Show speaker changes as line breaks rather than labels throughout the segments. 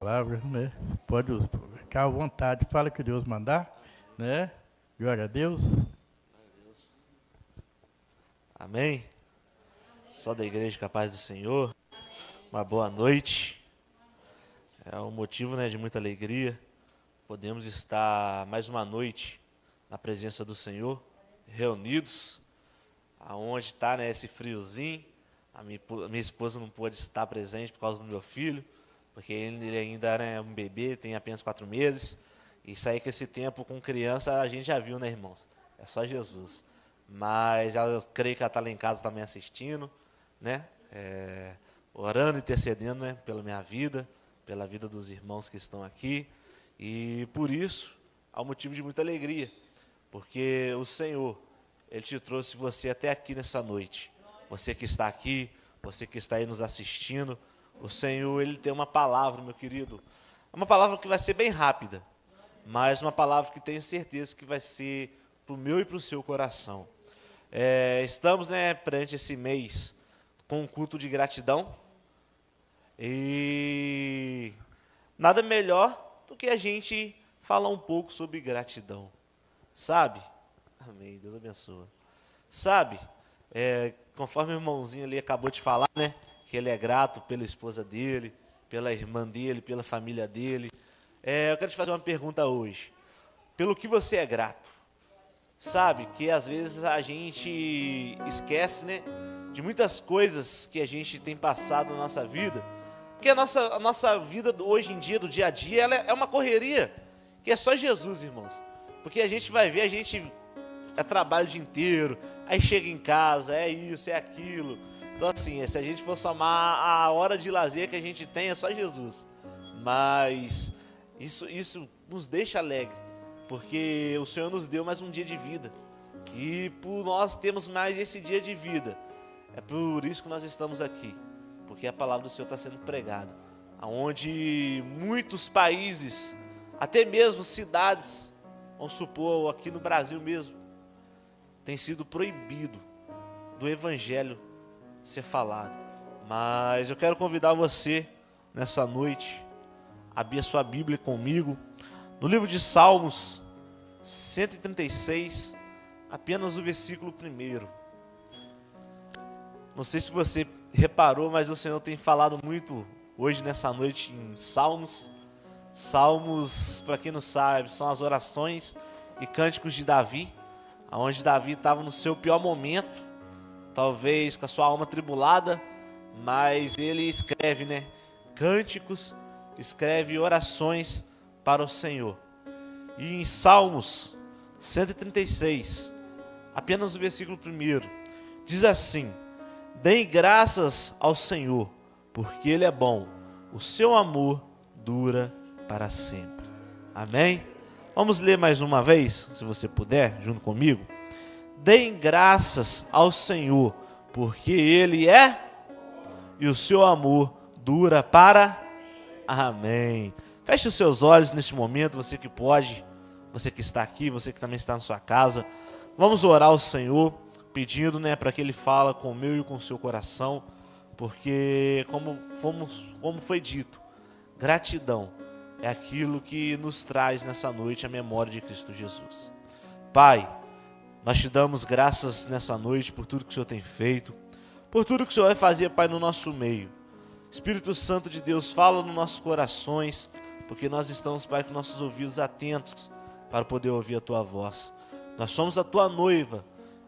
Palavra, né? Pode ficar à vontade, fala o que Deus mandar, né? Glória a Deus.
Amém? Só da igreja com a paz do Senhor. Uma boa noite. É um motivo, né, de muita alegria. Podemos estar mais uma noite na presença do Senhor, reunidos, aonde está, né, esse friozinho. A minha esposa não pôde estar presente por causa do meu filho, porque ele ainda, né, é um bebê, tem apenas 4 meses. E sair com esse tempo com criança, a gente já viu, né, irmãos? É só Jesus. Mas eu creio que ela está lá em casa também assistindo, né? Orando, intercedendo, né, pela minha vida, pela vida dos irmãos que estão aqui. E por isso, há um motivo de muita alegria, porque o Senhor, Ele te trouxe você até aqui nessa noite. Você que está aqui, você que está aí nos assistindo, o Senhor, Ele tem uma palavra, meu querido. É uma palavra que vai ser bem rápida, mas uma palavra que tenho certeza que vai ser para o meu e para o seu coração. Estamos, né, perante esse mês com um culto de gratidão e nada melhor do que a gente falar um pouco sobre gratidão, sabe? Amém, Deus abençoe. Sabe, conforme o irmãozinho ali acabou de falar, né, que ele é grato pela esposa dele, pela irmã dele, pela família dele. Eu quero te fazer uma pergunta hoje. Pelo que você é grato? Sabe, que às vezes a gente esquece, né, de muitas coisas que a gente tem passado na nossa vida. Porque a nossa vida hoje em dia, do dia a dia, ela é uma correria, que é só Jesus, irmãos. Porque a gente vai ver, a gente trabalho o dia inteiro, aí chega em casa, é isso, é aquilo. Então assim, se a gente for somar a hora de lazer que a gente tem, é só Jesus. Mas isso nos deixa alegre, porque o Senhor nos deu mais um dia de vida. E por nós termos mais esse dia de vida, é por isso que nós estamos aqui. Porque a palavra do Senhor está sendo pregada, onde muitos países, até mesmo cidades, vamos supor, aqui no Brasil mesmo, tem sido proibido do Evangelho ser falado. Mas eu quero convidar você, nessa noite, a abrir a sua Bíblia comigo, no livro de Salmos 136, apenas o versículo 1. Não sei se você reparou, mas o Senhor tem falado muito hoje nessa noite em Salmos. Salmos, para quem não sabe, são as orações e cânticos de Davi, onde Davi estava no seu pior momento, talvez com a sua alma tribulada, mas ele escreve, né, cânticos, escreve orações para o Senhor. E em Salmos 136, apenas o versículo 1, diz assim: deem graças ao Senhor, porque Ele é bom, o seu amor dura para sempre. Amém? Vamos ler mais uma vez, se você puder, junto comigo. Deem graças ao Senhor, porque Ele é, e o seu amor dura para... Amém. Feche os seus olhos neste momento, você que pode, você que está aqui, você que também está na sua casa. Vamos orar ao Senhor, pedindo, né, para que Ele fale com o meu e com o seu coração, porque como foi dito, gratidão é aquilo que nos traz nessa noite a memória de Cristo Jesus. Pai, nós te damos graças nessa noite por tudo que o Senhor tem feito, por tudo que o Senhor vai fazer, Pai, no nosso meio. Espírito Santo de Deus, fala nos nossos corações, porque nós estamos, Pai, com nossos ouvidos atentos para poder ouvir a Tua voz. Nós somos a Tua noiva,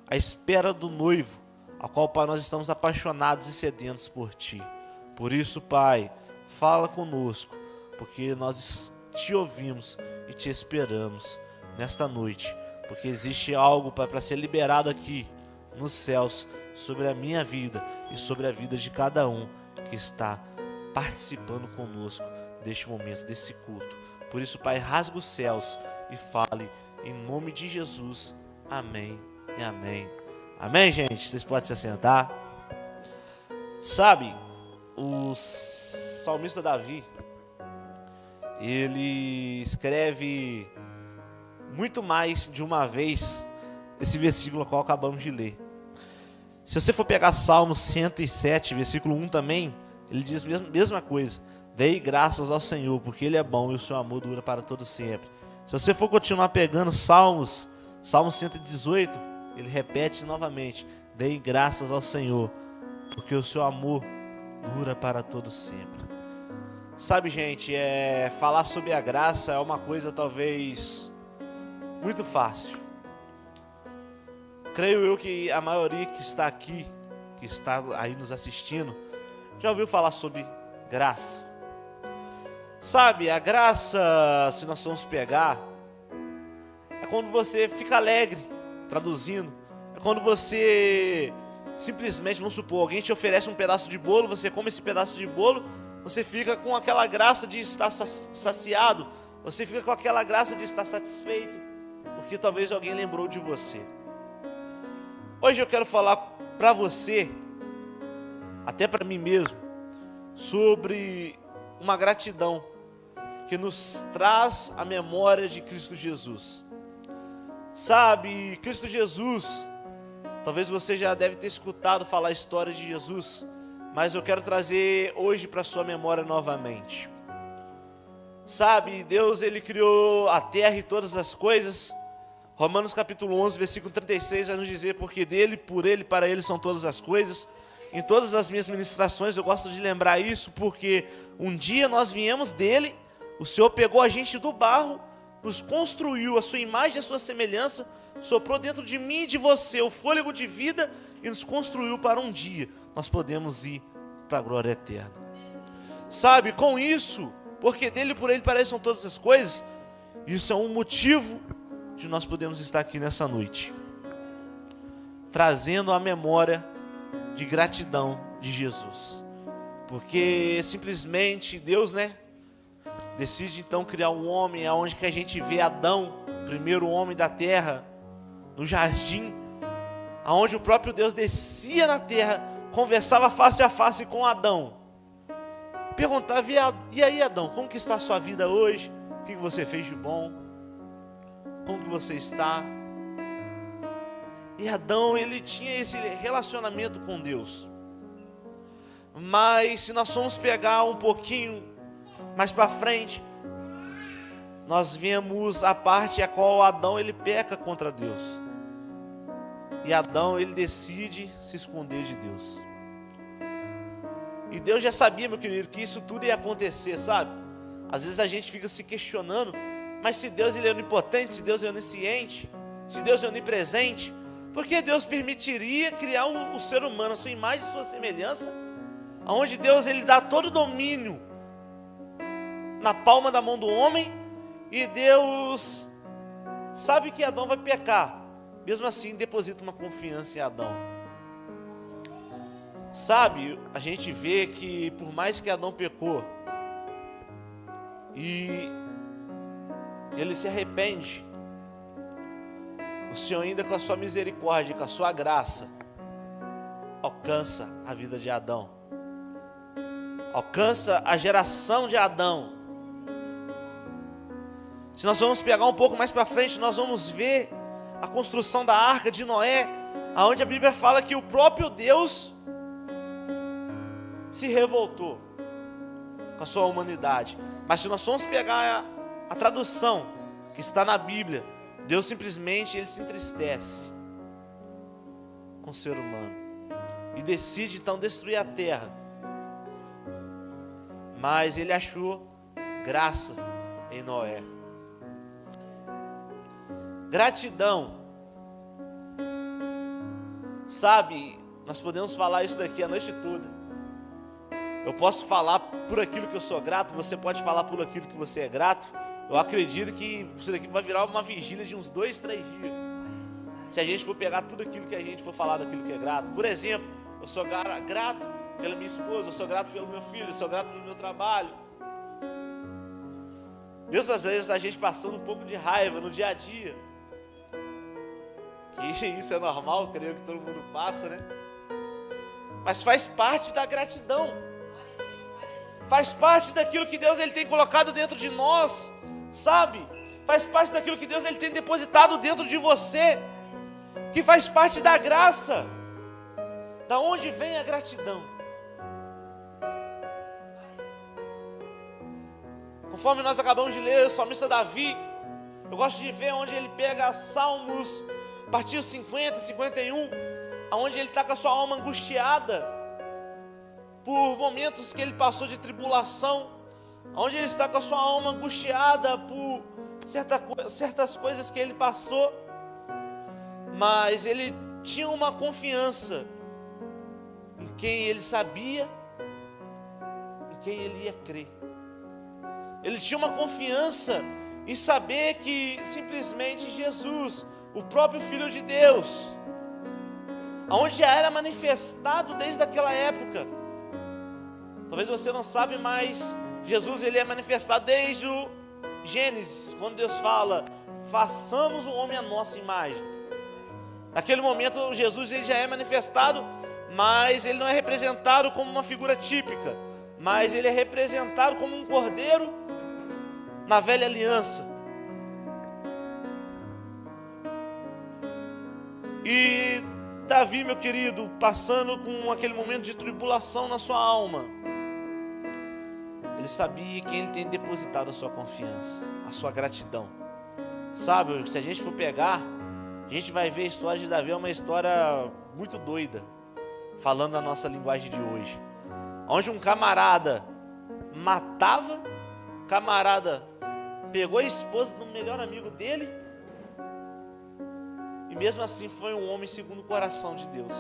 à espera do noivo, ao qual, Pai, nós estamos apaixonados e sedentos por Ti. Por isso, Pai, fala conosco, porque nós Te ouvimos e Te esperamos nesta noite, porque existe algo para ser liberado aqui nos céus sobre a minha vida e sobre a vida de cada um que está participando conosco deste momento, desse culto. Por isso, Pai, rasga os céus e fale em nome de Jesus. Amém e amém. Amém, gente? Vocês podem se assentar. Sabe, o salmista Davi, ele escreve muito mais de uma vez esse versículo qual acabamos de ler. Se você for pegar Salmo 107, versículo 1 também, ele diz a mesma coisa. Dei graças ao Senhor, porque Ele é bom e o seu amor dura para todo sempre. Se você for continuar pegando Salmo 118, ele repete novamente: dei graças ao Senhor, porque o seu amor dura para todo sempre. Sabe, gente, falar sobre a graça é uma coisa talvez muito fácil. Creio eu que a maioria que está aqui, que está aí nos assistindo, já ouviu falar sobre graça. Sabe, a graça, se nós formos pegar, é quando você fica alegre, traduzindo. É quando você simplesmente, vamos supor, alguém te oferece um pedaço de bolo, você come esse pedaço de bolo, você fica com aquela graça de estar saciado, você fica com aquela graça de estar satisfeito, porque talvez alguém lembrou de você. Hoje eu quero falar para você, até para mim mesmo, sobre uma gratidão que nos traz a memória de Cristo Jesus. Sabe, Cristo Jesus, talvez você já deve ter escutado falar a história de Jesus, mas eu quero trazer hoje para sua memória novamente. Sabe, Deus, Ele criou a terra e todas as coisas. Romanos capítulo 11, versículo 36 vai nos dizer: porque dele, por ele, para ele são todas as coisas. Em todas as minhas ministrações eu gosto de lembrar isso, porque um dia nós viemos dele, o Senhor pegou a gente do barro, nos construiu a sua imagem e a sua semelhança, soprou dentro de mim e de você o fôlego de vida e nos construiu para um dia nós podemos ir para a glória eterna. Sabe, com isso, porque dele, por ele, para ele são todas as coisas, isso é um motivo de nós podermos estar aqui nessa noite, trazendo a memória de gratidão de Jesus. Porque simplesmente Deus, decide então criar um homem, aonde que a gente vê Adão, primeiro homem da terra, no jardim, aonde o próprio Deus descia na terra, conversava face a face com Adão, perguntava: e aí, Adão, como que está a sua vida hoje? O que você fez de bom? Como que você está? E Adão, ele tinha esse relacionamento com Deus. Mas se nós formos pegar um pouquinho mais para frente, nós vemos a parte a qual Adão, ele peca contra Deus. E Adão, ele decide se esconder de Deus. E Deus já sabia, meu querido, que isso tudo ia acontecer, sabe? Às vezes a gente fica se questionando, mas se Deus, ele é onipotente, se Deus é onisciente, se Deus é onipresente, por que Deus permitiria criar o ser humano, a sua imagem e sua semelhança, onde Deus, ele dá todo o domínio na palma da mão do homem, e Deus sabe que Adão vai pecar, mesmo assim deposita uma confiança em Adão. Sabe, a gente vê que por mais que Adão pecou e ele se arrepende, o Senhor ainda com a sua misericórdia, com a sua graça, alcança a vida de Adão, alcança a geração de Adão. Se nós vamos pegar um pouco mais para frente, nós vamos ver a construção da arca de Noé, aonde a Bíblia fala que o próprio Deus se revoltou com a sua humanidade. Mas se nós formos pegar a tradução que está na Bíblia, Deus simplesmente, ele se entristece com o ser humano e decide então destruir a terra. Mas ele achou graça em Noé. Gratidão. Sabe, nós podemos falar isso daqui a noite toda. Eu posso falar por aquilo que eu sou grato, você pode falar por aquilo que você é grato. Eu acredito que isso daqui vai virar uma vigília de uns 2, 3 dias, se a gente for pegar tudo aquilo que a gente for falar daquilo que é grato. Por exemplo, eu sou grato pela minha esposa, eu sou grato pelo meu filho, eu sou grato pelo meu trabalho. Mesmo às vezes a gente passando um pouco de raiva no dia a dia, que isso é normal, creio que todo mundo passa, mas faz parte da gratidão, faz parte daquilo que Deus, ele tem colocado dentro de nós, sabe? Faz parte daquilo que Deus, ele tem depositado dentro de você, que faz parte da graça. Da onde vem a gratidão? Conforme nós acabamos de ler, o salmista Davi, eu gosto de ver onde ele pega Salmos, a partir dos 50, 51, onde ele está com a sua alma angustiada por momentos que ele passou de tribulação, onde ele está com a sua alma angustiada por certas coisas que ele passou, mas ele tinha uma confiança em quem ele sabia, em quem ele ia crer. Ele tinha uma confiança em saber que simplesmente Jesus, o próprio Filho de Deus, onde já era manifestado desde aquela época. Talvez você não sabe, mas Jesus ele é manifestado desde o Gênesis, quando Deus fala: façamos o homem à nossa imagem. Naquele momento Jesus ele já é manifestado, mas ele não é representado como uma figura típica, mas ele é representado como um cordeiro na velha aliança. E Davi, meu querido, passando com aquele momento de tribulação na sua alma, ele sabia quem ele tem depositado a sua confiança, a sua gratidão. Sabe, se a gente for pegar, a gente vai ver a história de Davi, é uma história muito doida, falando na nossa linguagem de hoje, onde um camarada matava, camarada pegou a esposa do melhor amigo dele, e mesmo assim foi um homem segundo o coração de Deus.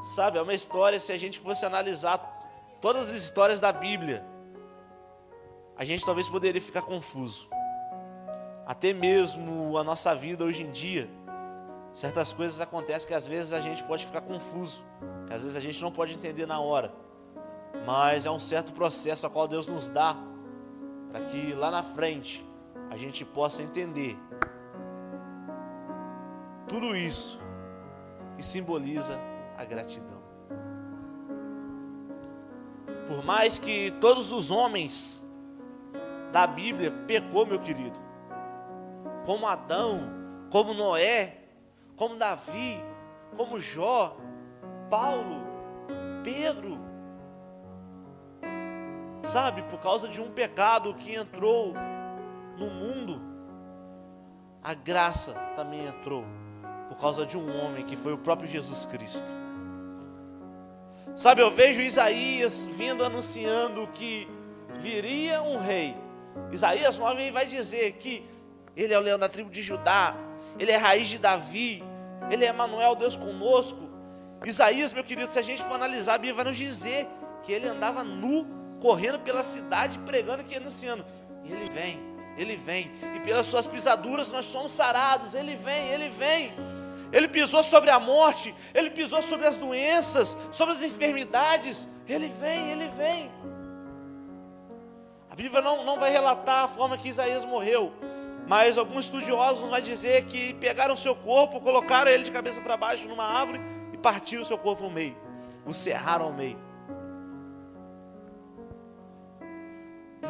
Sabe, é uma história, se a gente fosse analisar todas as histórias da Bíblia, a gente talvez poderia ficar confuso. Até mesmo a nossa vida hoje em dia, certas coisas acontecem que às vezes a gente pode ficar confuso, que às vezes a gente não pode entender na hora, mas é um certo processo a qual Deus nos dá, para que lá na frente a gente possa entender tudo isso que simboliza a gratidão. Por mais que todos os homens da Bíblia pecou, meu querido, como Adão, como Noé, como Davi, como Jó, Paulo, Pedro, sabe, por causa de um pecado que entrou no mundo, a graça também entrou, por causa de um homem que foi o próprio Jesus Cristo. Sabe, eu vejo Isaías vindo anunciando que viria um rei. Isaías 9 vai dizer que ele é o leão da tribo de Judá, ele é a raiz de Davi, ele é Emanuel, Deus conosco. Isaías, meu querido, se a gente for analisar, a Bíblia vai nos dizer que ele andava nu, correndo pela cidade, pregando e anunciando: ele vem, e pelas suas pisaduras nós somos sarados. Ele vem. Ele pisou sobre a morte, ele pisou sobre as doenças, sobre as enfermidades. Ele vem. A Bíblia não vai relatar a forma que Isaías morreu, mas alguns estudiosos vão dizer que pegaram o seu corpo, colocaram ele de cabeça para baixo numa árvore e partiram o seu corpo ao meio, o serraram ao meio.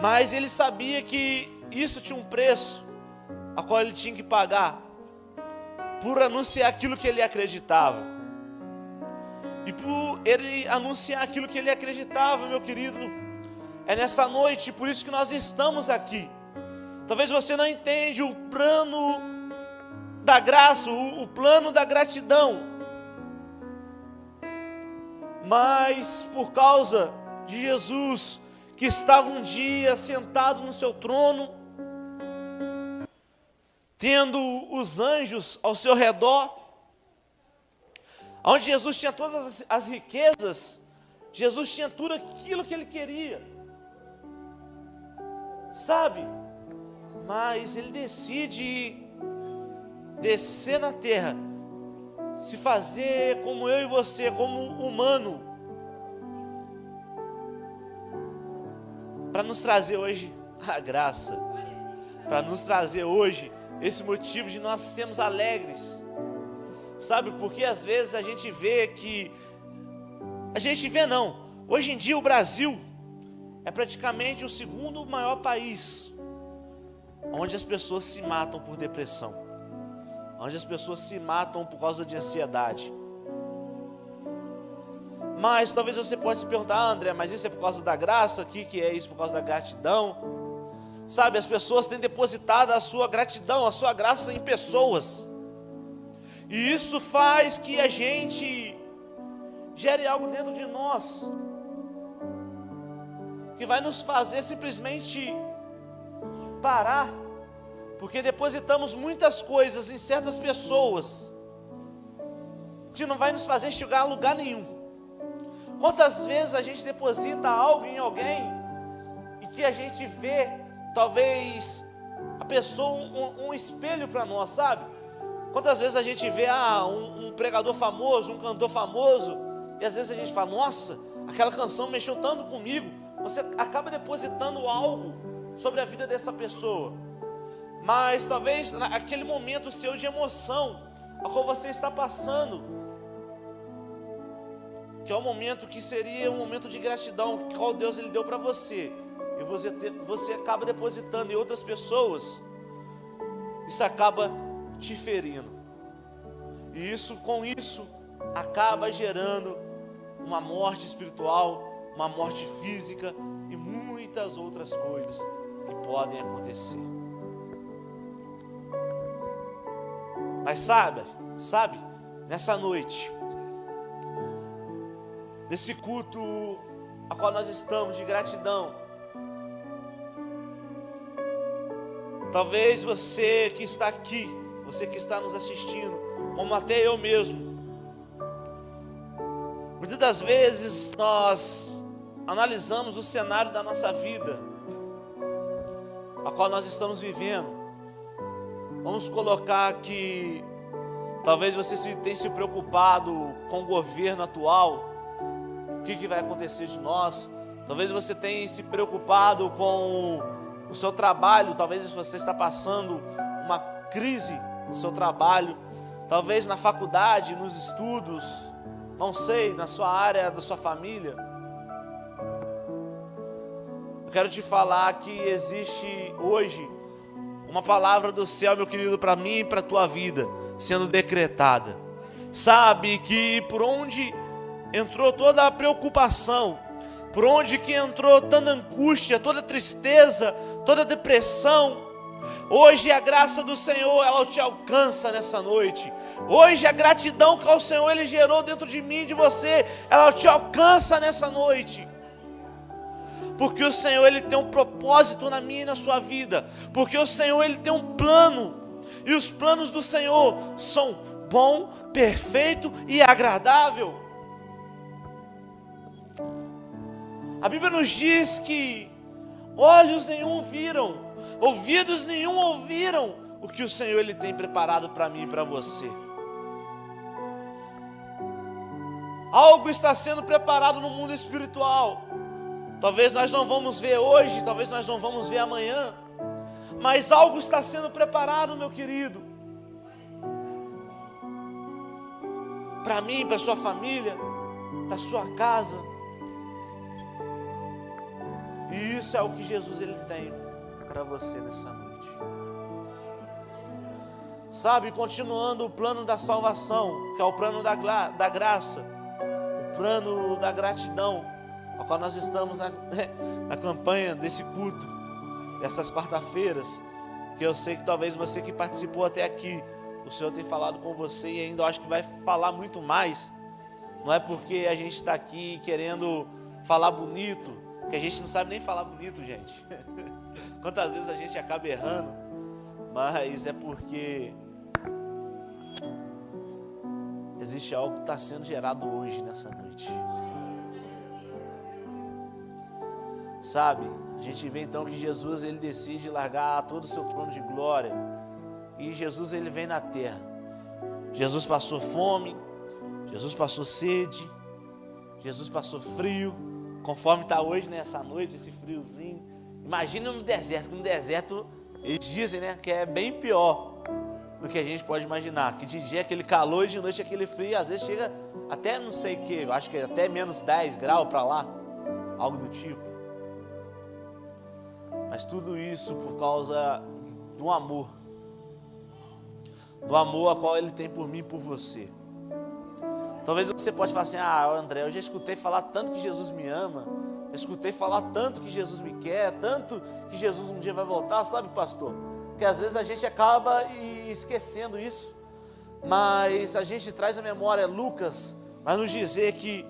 Mas ele sabia que isso tinha um preço, a qual ele tinha que pagar, por anunciar aquilo que ele acreditava. E por ele anunciar aquilo que ele acreditava, meu querido, é nessa noite, por isso que nós estamos aqui. Talvez você não entenda o plano da graça, o plano da gratidão, mas por causa de Jesus, que estava um dia sentado no seu trono, tendo os anjos ao seu redor, onde Jesus tinha todas as riquezas, Jesus tinha tudo aquilo que ele queria, sabe? Mas ele decide descer na terra, se fazer como eu e você, como humano, para nos trazer hoje a graça, para nos trazer hoje esse motivo de nós sermos alegres, sabe? Porque às vezes a gente vê hoje em dia o Brasil é praticamente o segundo maior país onde as pessoas se matam por depressão, onde as pessoas se matam por causa de ansiedade. Mas talvez você possa se perguntar: André, mas isso é por causa da graça? O que é isso por causa da gratidão? Sabe, as pessoas têm depositado a sua gratidão, a sua graça em pessoas. E isso faz que a gente gere algo dentro de nós, que vai nos fazer simplesmente parar, porque depositamos muitas coisas em certas pessoas, que não vai nos fazer chegar a lugar nenhum. Quantas vezes a gente deposita algo em alguém, e que a gente vê, talvez, a pessoa um espelho para nós, sabe? Quantas vezes a gente vê um pregador famoso, um cantor famoso, e às vezes a gente fala: nossa, aquela canção mexeu tanto comigo. Você acaba depositando algo sobre a vida dessa pessoa, mas talvez naquele momento seu de emoção, a qual você está passando, que é um momento que seria um momento de gratidão, que qual Deus ele deu para você, e você acaba depositando em outras pessoas, isso acaba te ferindo, e com isso acaba gerando uma morte espiritual, uma morte física e muitas outras coisas que podem acontecer. Mas sabe, nessa noite, nesse culto a qual nós estamos de gratidão, talvez você que está aqui, você que está nos assistindo, como até eu mesmo, muitas das vezes nós analisamos o cenário da nossa vida, a qual nós estamos vivendo. Vamos colocar que talvez você tenha se preocupado com o governo atual, o que vai acontecer de nós. Talvez você tenha se preocupado com o seu trabalho, talvez você está passando uma crise no seu trabalho, talvez na faculdade, nos estudos, não sei, na sua área, da sua família. Eu quero te falar que existe hoje uma palavra do céu, meu querido, para mim e para a tua vida, sendo decretada. Sabe que por onde entrou toda a preocupação, por onde que entrou toda angústia, toda tristeza, toda depressão, hoje a graça do Senhor, ela te alcança nessa noite. Hoje a gratidão que o Senhor ele gerou dentro de mim e de você, ela te alcança nessa noite. Porque o Senhor ele tem um propósito na minha e na sua vida. Porque o Senhor ele tem um plano. E os planos do Senhor são bom, perfeito e agradável. A Bíblia nos diz que olhos nenhum viram, ouvidos nenhum ouviram o que o Senhor ele tem preparado para mim e para você. Algo está sendo preparado no mundo espiritual. Talvez nós não vamos ver hoje, talvez nós não vamos ver amanhã, mas algo está sendo preparado, meu querido, para mim, para sua família, para sua casa. E isso é o que Jesus ele tem para você nessa noite. Sabe, continuando o plano da salvação, que é o plano da graça, o plano da gratidão, ao qual nós estamos na campanha desse culto, dessas quarta-feiras, que eu sei que talvez você que participou até aqui, o Senhor tem falado com você e ainda acho que vai falar muito mais. Não é porque a gente está aqui querendo falar bonito, que a gente não sabe nem falar bonito, gente. Quantas vezes a gente acaba errando, mas é porque existe algo que está sendo gerado hoje, nessa noite. Sabe, a gente vê então que Jesus ele decide largar todo o seu trono de glória, e Jesus ele vem na terra. Jesus passou fome, Jesus passou sede, Jesus passou frio, conforme está hoje nessa noite, esse friozinho. Imagina no deserto, que no deserto eles dizem, né, que é bem pior do que a gente pode imaginar, que de dia é aquele calor e de noite é aquele frio, às vezes chega até não sei o que, acho que é até menos 10 graus para lá, algo do tipo. Mas tudo isso por causa do amor a qual Ele tem por mim e por você. Talvez você pode falar assim: ah, André, eu já escutei falar tanto que Jesus me ama, eu escutei falar tanto que Jesus me quer, tanto que Jesus um dia vai voltar, sabe, pastor? Que às vezes a gente acaba esquecendo isso, mas a gente traz à memória Lucas, vai nos dizer que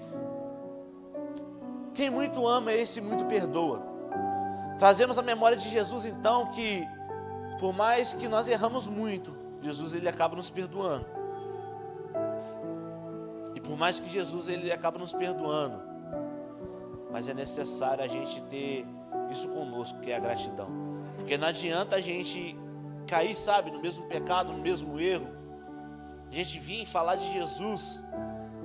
quem muito ama, esse muito perdoa. Trazemos a memória de Jesus então que, por mais que nós erramos muito, Jesus ele acaba nos perdoando. E por mais que Jesus ele acaba nos perdoando, mas é necessário a gente ter isso conosco, que é a gratidão. Porque não adianta a gente cair, sabe, no mesmo pecado, no mesmo erro. A gente vir falar de Jesus,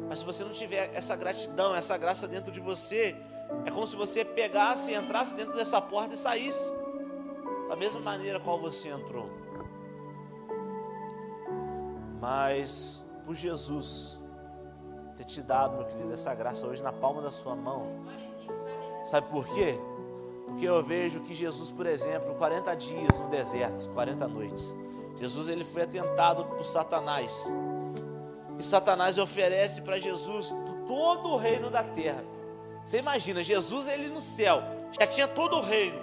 mas se você não tiver essa gratidão, essa graça dentro de você, é como se você pegasse, entrasse dentro dessa porta e saísse da mesma maneira qual você entrou. Mas por Jesus ter te dado, meu querido, essa graça hoje na palma da sua mão, sabe por quê? Porque eu vejo que Jesus, por exemplo, 40 dias no deserto, 40 noites, Jesus ele foi tentado por Satanás, e Satanás oferece para Jesus todo o reino da terra. Você imagina, Jesus ele no céu, já tinha todo o reino,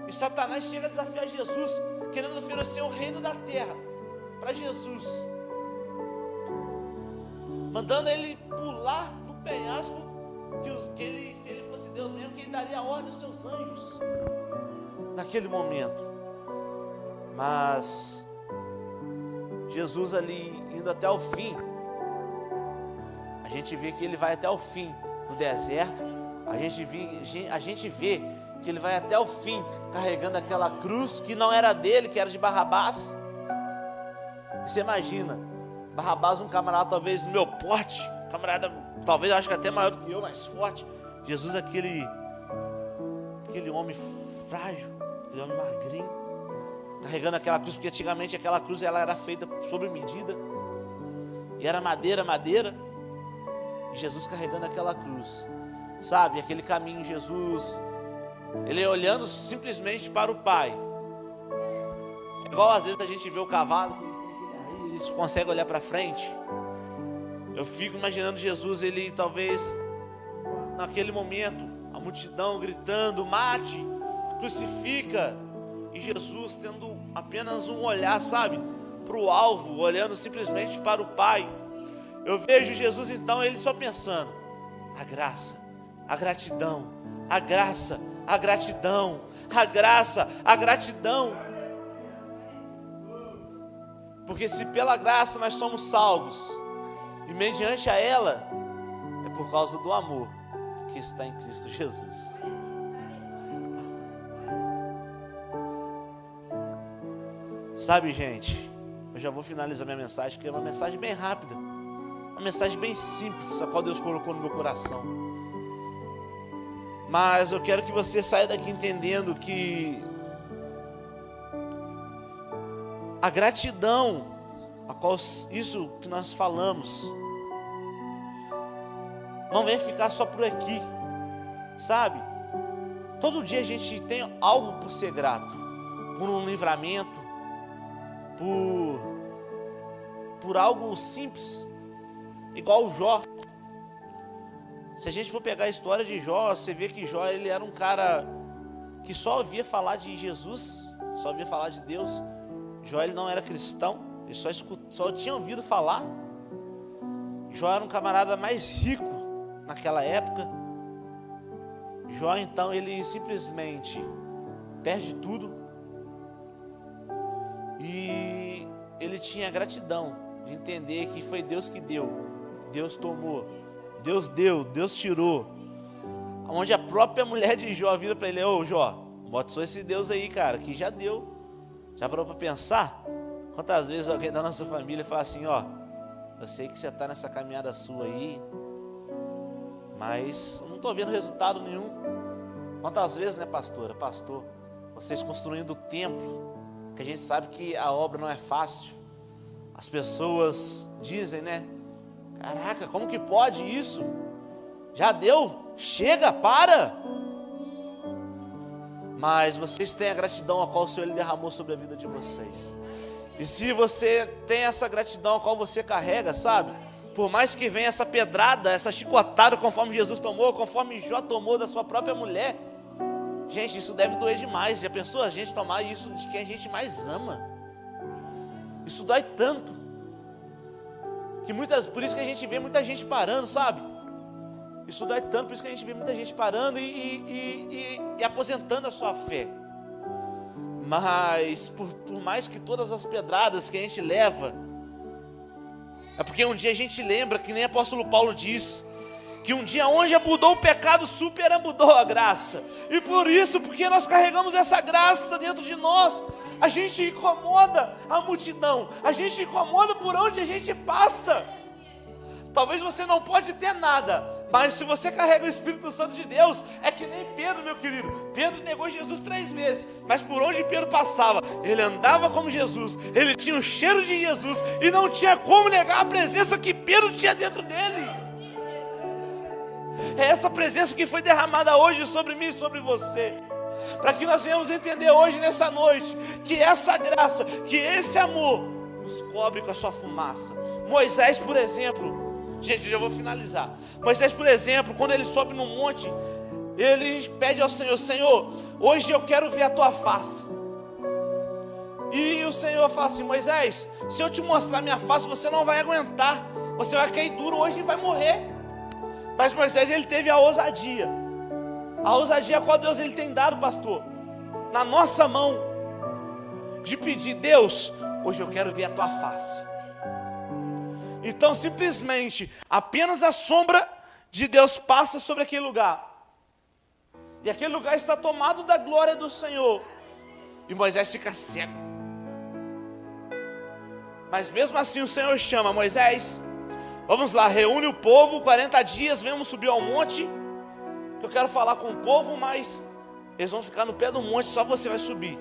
e Satanás chega a desafiar Jesus, querendo oferecer o reino da terra para Jesus, mandando ele pular do penhasco, que ele, se ele fosse Deus mesmo, que ele daria ordem aos seus anjos naquele momento. Mas Jesus ali indo até o fim, a gente vê que ele vai até o fim no deserto, a gente vê que ele vai até o fim carregando aquela cruz que não era dele, que era de Barrabás. E você imagina, Barrabás, um camarada talvez no meu porte, camarada talvez, acho que até maior do que eu, mais forte. Jesus, aquele homem frágil, aquele homem magrinho, carregando aquela cruz, porque antigamente aquela cruz ela era feita sob medida, e era madeira, e Jesus carregando aquela cruz, sabe, aquele caminho, Jesus, ele olhando simplesmente para o Pai, igual às vezes a gente vê o cavalo, ele consegue olhar para frente. Eu fico imaginando Jesus, ele talvez, naquele momento, a multidão gritando, mate, crucifica, e Jesus tendo apenas um olhar, sabe, para o alvo, olhando simplesmente para o Pai. Eu vejo Jesus então, ele só pensando, a graça, a gratidão, a graça, a gratidão, a graça, a gratidão. Porque se pela graça nós somos salvos, e mediante a ela, é por causa do amor que está em Cristo Jesus. Sabe, gente, eu já vou finalizar minha mensagem, que é uma mensagem bem rápida, uma mensagem bem simples, a qual Deus colocou no meu coração. Mas eu quero que você saia daqui entendendo que a gratidão, a qual isso que nós falamos, não vem ficar só por aqui, sabe? Todo dia a gente tem algo por ser grato, por um livramento, por algo simples, igual o Jó. Se a gente for pegar a história de Jó, você vê que Jó ele era um cara que só ouvia falar de Jesus, só ouvia falar de Deus. Jó ele não era cristão, ele só tinha ouvido falar. Jó era um camarada mais rico naquela época. Jó então ele simplesmente perde tudo, e ele tinha gratidão de entender que foi Deus que deu, Deus tomou, Deus deu, Deus tirou. Onde a própria mulher de Jó vira para ele: ô Jó, bota só esse Deus aí, cara, que já deu. Já parou para pensar? Quantas vezes alguém da nossa família fala assim: ó, eu sei que você está nessa caminhada sua aí, mas eu não estou vendo resultado nenhum. Quantas vezes, né, pastora, pastor, vocês construindo o templo, que a gente sabe que a obra não é fácil. As pessoas dizem, né, caraca, como que pode isso? Já deu, chega, para. Mas vocês têm a gratidão a qual o Senhor Ele derramou sobre a vida de vocês. E se você tem essa gratidão a qual você carrega, sabe, Por mais que venha essa pedrada, essa chicotada, conforme Jesus tomou, conforme Jó tomou da sua própria mulher, gente, isso deve doer demais. Já pensou a gente tomar isso de quem a gente mais ama? Isso dói tanto, que por isso que a gente vê muita gente parando, sabe? Isso dói tanto, por isso que a gente vê muita gente parando e aposentando a sua fé. Mas, por mais que todas as pedradas que a gente leva, é porque um dia a gente lembra, que nem o apóstolo Paulo diz, que um dia onde abundou o pecado, superabundou a graça. E por isso, porque nós carregamos essa graça dentro de nós, a gente incomoda a multidão, a gente incomoda por onde a gente passa. Talvez você não pode ter nada, mas se você carrega o Espírito Santo de Deus, é que nem Pedro, meu querido. Pedro negou Jesus 3 vezes, mas por onde Pedro passava, ele andava como Jesus, ele tinha o cheiro de Jesus, e não tinha como negar a presença que Pedro tinha dentro dele. É essa presença que foi derramada hoje sobre mim e sobre você, para que nós venhamos entender hoje, nessa noite, que essa graça, que esse amor nos cobre com a sua fumaça. Moisés, por exemplo, gente, eu já vou finalizar. Moisés, por exemplo, quando ele sobe no monte, ele pede ao Senhor: Senhor, hoje eu quero ver a tua face. E o Senhor fala assim: Moisés, se eu te mostrar minha face, você não vai aguentar, você vai cair duro hoje e vai morrer. Mas Moisés, ele teve a ousadia a qual Deus ele tem dado, pastor, na nossa mão, de pedir: Deus, hoje eu quero ver a tua face. Então simplesmente, apenas a sombra de Deus passa sobre aquele lugar, e aquele lugar está tomado da glória do Senhor, e Moisés fica cego. Mas mesmo assim o Senhor chama: Moisés, vamos lá, reúne o povo, 40 dias, vamos subir ao monte, eu quero falar com o povo, mas eles vão ficar no pé do monte, só você vai subir.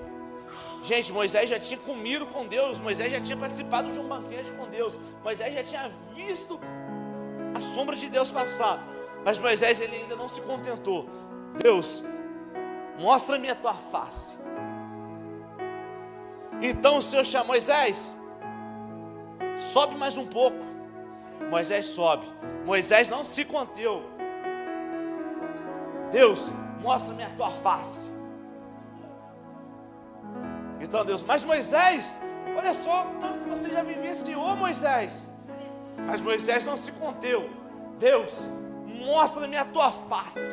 Gente, Moisés já tinha comido com Deus, Moisés já tinha participado de um banquete com Deus, Moisés já tinha visto a sombra de Deus passar, mas Moisés ele ainda não se contentou. Deus, mostra-me a tua face. Então o Senhor chama: Moisés, sobe mais um pouco. Moisés sobe. Moisés não se conteu. Deus, mostra-me a tua face. Então Deus: mas Moisés, olha só o tanto que você já vivenciou, Moisés. Mas Moisés não se conteu. Deus, mostra-me a tua face.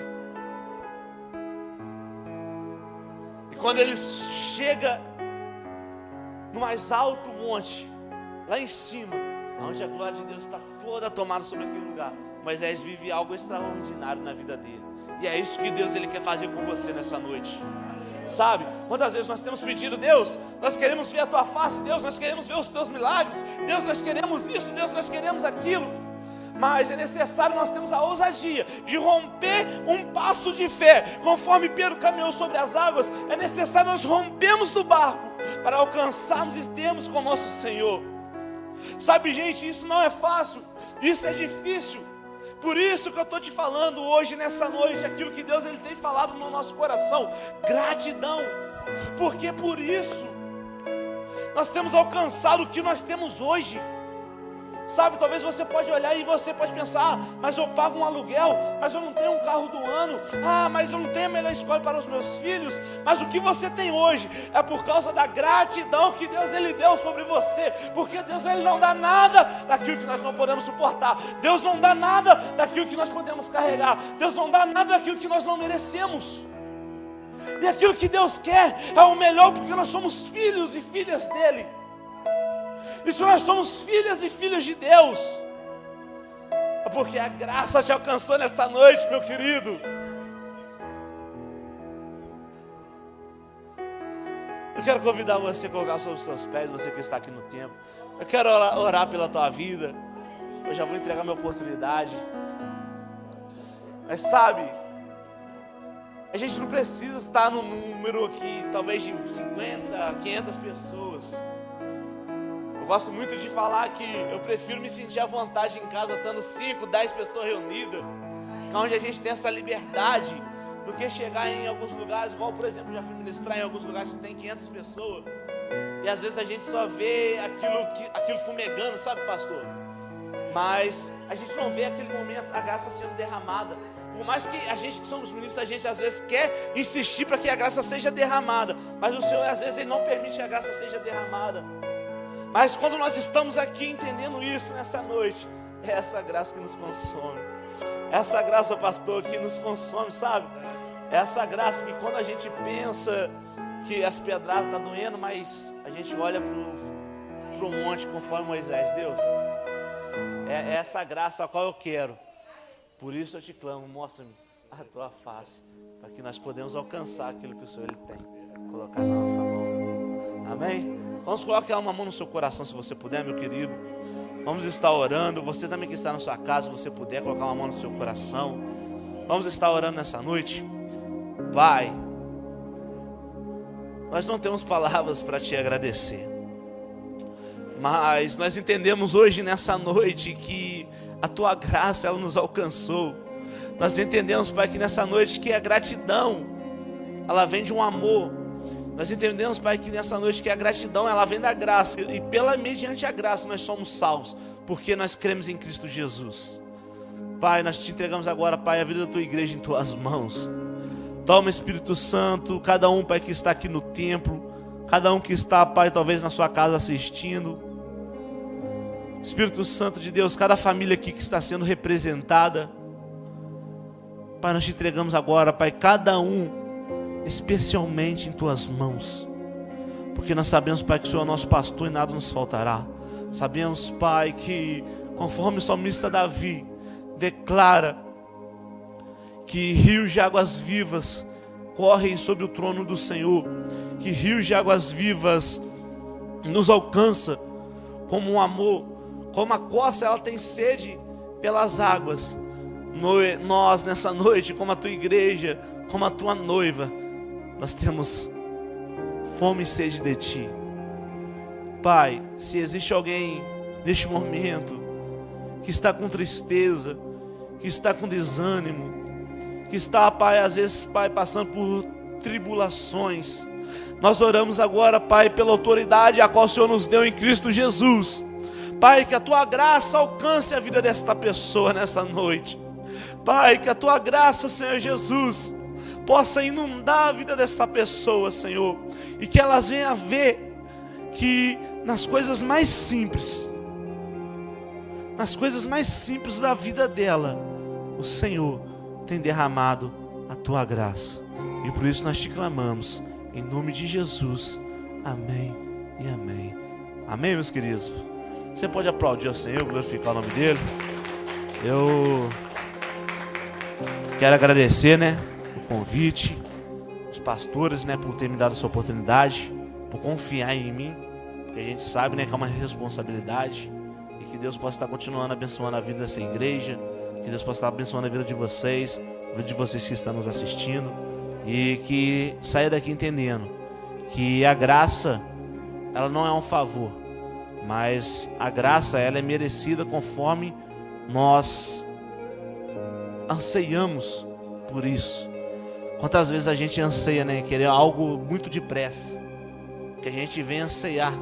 E quando ele chega no mais alto monte, lá em cima, onde a glória de Deus está toda tomada sobre aquele lugar, Moisés vive algo extraordinário na vida dele. E é isso que Deus ele quer fazer com você nessa noite. Sabe, quantas vezes nós temos pedido: Deus, nós queremos ver a tua face, Deus, nós queremos ver os teus milagres, Deus, nós queremos isso, Deus, nós queremos aquilo. Mas é necessário nós termos a ousadia de romper um passo de fé. Conforme Pedro caminhou sobre as águas, é necessário nós rompermos do barco para alcançarmos e termos com o nosso Senhor. Sabe, gente, isso não é fácil, isso é difícil. Por isso que eu estou te falando hoje, nessa noite, aquilo que Deus ele tem falado no nosso coração: gratidão. Porque por isso nós temos alcançado o que nós temos hoje. Sabe, talvez você pode olhar e você pode pensar: ah, mas eu pago um aluguel, mas eu não tenho um carro do ano, ah, mas eu não tenho a melhor escola para os meus filhos. Mas o que você tem hoje é por causa da gratidão que Deus ele deu sobre você. Porque Deus ele não dá nada daquilo que nós não podemos suportar, Deus não dá nada daquilo que nós podemos carregar, Deus não dá nada daquilo que nós não merecemos. E aquilo que Deus quer é o melhor, porque nós somos filhos e filhas dele. E se nós somos filhas e filhos de Deus, é porque a graça te alcançou nessa noite, meu querido. Eu quero convidar você a colocar sobre os seus pés, você que está aqui no templo. Eu quero orar pela tua vida. Eu já vou entregar minha oportunidade. Mas sabe, a gente não precisa estar no número aqui, talvez de 50, 500 pessoas. Eu gosto muito de falar que eu prefiro me sentir à vontade em casa estando 5, 10 pessoas reunidas, onde a gente tem essa liberdade, do que chegar em alguns lugares, igual por exemplo, já fui ministrar em alguns lugares que tem 500 pessoas, e às vezes a gente só vê aquilo fumegando, sabe, pastor? mas a gente não vê aquele momento, a graça sendo derramada. Por mais que a gente que somos ministros, a gente às vezes quer insistir para que a graça seja derramada, mas o Senhor às vezes Ele não permite que a graça seja derramada. Mas quando nós estamos aqui entendendo isso nessa noite, é essa graça que nos consome. Essa graça, pastor, que nos consome, sabe? É essa graça que quando a gente pensa que as pedradas estão doendo, mas a gente olha para o monte conforme Moisés, Deus, é essa graça a qual eu quero. Por isso eu te clamo, mostra-me a tua face, para que nós podemos alcançar aquilo que o Senhor Ele tem colocar na nossa mão. Amém? Vamos colocar uma mão no seu coração, se você puder, meu querido. Vamos estar orando. Você também que está na sua casa, se você puder colocar uma mão no seu coração. Vamos estar orando nessa noite. Pai, nós não temos palavras para te agradecer, mas nós entendemos hoje nessa noite que a tua graça ela nos alcançou. Nós entendemos, Pai, que nessa noite que a gratidão ela vem de um amor. Nós entendemos, Pai, que nessa noite que a gratidão ela vem da graça, e mediante a graça nós somos salvos, porque nós cremos em Cristo Jesus. Pai, nós te entregamos agora, Pai, a vida da tua igreja em tuas mãos. Toma, Espírito Santo, cada um, Pai, que está aqui no templo, cada um que está, Pai, talvez na sua casa assistindo. Espírito Santo de Deus, cada família aqui que está sendo representada, Pai, nós te entregamos agora, Pai, cada um especialmente em tuas mãos, porque nós sabemos, Pai, que o Senhor é nosso pastor e nada nos faltará. Sabemos, Pai, que conforme o salmista Davi declara que rios de águas vivas correm sobre o trono do Senhor, que rios de águas vivas nos alcança como um amor, como a costa ela tem sede pelas águas. Nós nessa noite, como a tua igreja, como a tua noiva, nós temos fome e sede de ti. Pai, se existe alguém neste momento que está com tristeza, que está com desânimo, que está, Pai, às vezes, Pai, passando por tribulações, nós oramos agora, Pai, pela autoridade a qual o Senhor nos deu em Cristo Jesus. Pai, que a tua graça alcance a vida desta pessoa nessa noite. Pai, que a tua graça, Senhor Jesus, possa inundar a vida dessa pessoa, Senhor, e que elas venham a ver que nas coisas mais simples da vida dela, o Senhor tem derramado a tua graça. E por isso nós te clamamos, em nome de Jesus. Amém e amém. Amém, meus queridos? Você pode aplaudir ao Senhor, glorificar o nome dele. Eu quero agradecer, o convite, os pastores, por ter me dado essa oportunidade, por confiar em mim, porque a gente sabe, que é uma responsabilidade, e que Deus possa estar continuando abençoando a vida dessa igreja, que Deus possa estar abençoando a vida de vocês, a vida de vocês que estão nos assistindo, e que saia daqui entendendo que a graça, ela não é um favor, mas a graça, ela é merecida conforme nós anseiamos por isso. Quantas vezes a gente anseia, querer algo muito depressa, que a gente vem anseiar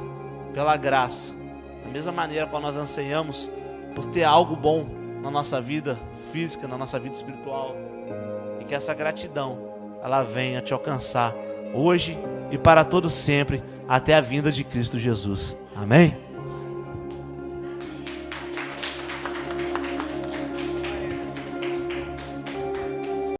pela graça, da mesma maneira quando nós anseiamos por ter algo bom na nossa vida física, na nossa vida espiritual, e que essa gratidão ela venha te alcançar hoje e para todo sempre, até a vinda de Cristo Jesus. Amém?